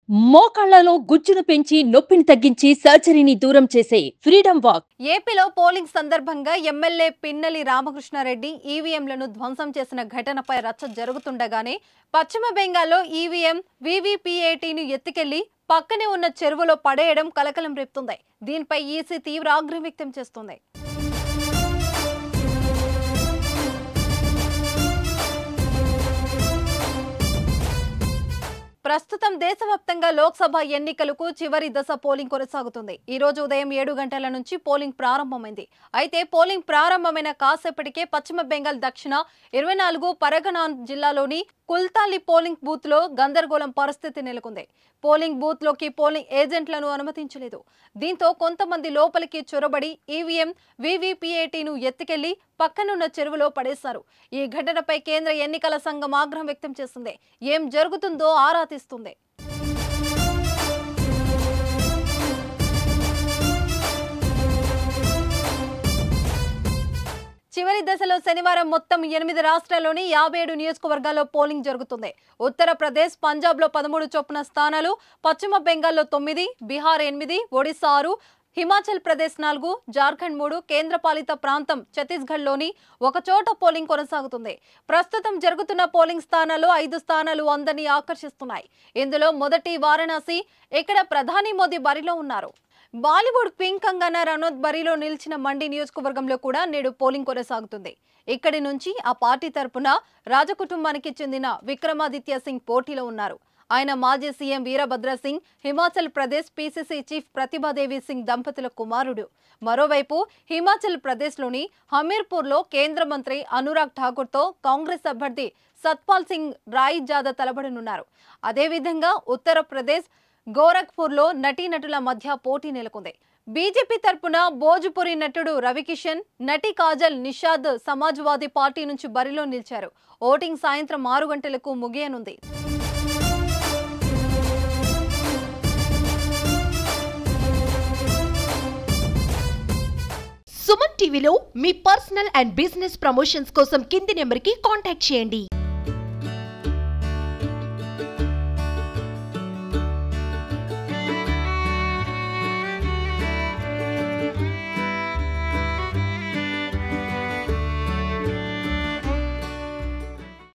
మోకాళ్లలో గుజ్జును పెంచి నొప్పిని తగ్గించి సర్జరీని దూరం చేసే ఫ్రీడమ్ వాక్. ఏపీలో పోలింగ్ సందర్భంగా ఎమ్మెల్యే పిన్నెల్లి రామకృష్ణారెడ్డి ఈవీఎంలను ధ్వంసం చేసిన ఘటనపై రచ్చ జరుగుతుండగానే పశ్చిమ బెంగాల్లో ఈవీఎం వీవీపీఏటీని ఎత్తుకెళ్లి పక్కనే ఉన్న చెరువులో పడేయడం కలకలం రేపుతుంది. దీనిపై ఈసీ తీవ్ర ఆగ్రహం వ్యక్తం చేస్తుంది. ప్రస్తుతం దేశవ్యాప్తంగా లోక్సభ ఎన్నికలకు చివరి దశ పోలింగ్ కొనసాగుతుంది. ఈ రోజు ఉదయం 7 గంటల నుంచి పోలింగ్ ప్రారంభమైంది. అయితే పోలింగ్ ప్రారంభమైన కాసేపటికే పశ్చిమ బెంగాల్ దక్షిణ 24 పరగనాన్ జిల్లాలోని కుల్తాలి పోలింగ్ బూత్ లో గందరగోళం పరిస్థితి నెలకొంది. పోలింగ్ బూత్ లోకి పోలింగ్ ఏజెంట్లను అనుమతించలేదు. దీంతో కొంతమంది లోపలికి చొరబడి ఈవీఎం వీవీపీఏటీను ఎత్తుకెళ్లి పక్కనున్న చెరువులో పడేశారు. ఈ ఘటనపై కేంద్ర ఎన్నికల సంఘం ఆగ్రహం వ్యక్తం చేసింది. ఏం జరుగుతుందో ఆరా తీస్తుంది. చివరి దశలో శనివారం మొత్తం 8 రాష్ట్రాల్లోని 57 నియోజకవర్గాల్లో పోలింగ్ జరుగుతుంది. ఉత్తరప్రదేశ్, పంజాబ్ లో 13 చొప్పున స్థానాలు, పశ్చిమ బెంగాల్లో 9, బీహార్ 8, ఒడిశా 6, హిమాచల్ ప్రదేశ్ 4, జార్ఖండ్ 3, కేంద్రపాలిత ప్రాంతం ఛత్తీస్గఢ్లోని ఒక చోట పోలింగ్ కొనసాగుతుంది. ప్రస్తుతం జరుగుతున్న పోలింగ్ స్థానాల్లో 5 స్థానాలు అందరినీ ఆకర్షిస్తున్నాయి. ఇందులో మొదటి వారణాసి. ఇక్కడ ప్రధాని మోదీ బరిలో ఉన్నారు. బాలీవుడ్ క్వీన్ కంగనా రనౌత్ బరిలో నిలిచిన మండి నియోజకవర్గంలో కూడా నేడు పోలింగ్ కొనసాగుతుంది. ఇక్కడి నుంచి ఆ పార్టీ తరపున రాజకుటుంబానికి చెందిన విక్రమాదిత్య సింగ్ పోటీలో ఉన్నారు. ఆయన మాజీ CM Veerabhadra Singh, Himachal Pradesh PCC chief Pratibha Devi Singh దంపతుల కుమారుడు. మరోవైపు హిమాచల్ ప్రదేశ్లోని హమీర్పూర్లో కేంద్ర మంత్రి అనురాగ్ ఠాకూర్తో కాంగ్రెస్ అభ్యర్థి సత్పాల్ సింగ్ రాయ్ జాదా తలపడనున్నారు. అదేవిధంగా ఉత్తరప్రదేశ్ గోరఖ్పూర్లో నటీనటుల మధ్య పోటీ నెలకొంది. బీజేపీ తరపున భోజ్పురి నటుడు రవికిషన్, నటి కాజల్ నిషాద్ సమాజ్వాదీ పార్టీ నుంచి బరిలో నిలిచారు. ఓటింగ్ సాయంత్రం 6 గంటలకు ముగియనుంది. సుమన్ టీవీలో మీ పర్సనల్ అండ్ బిజినెస్ ప్రమోషన్స్ కోసం కింది నెంబర్కి కాంటాక్ట్ చేయండి.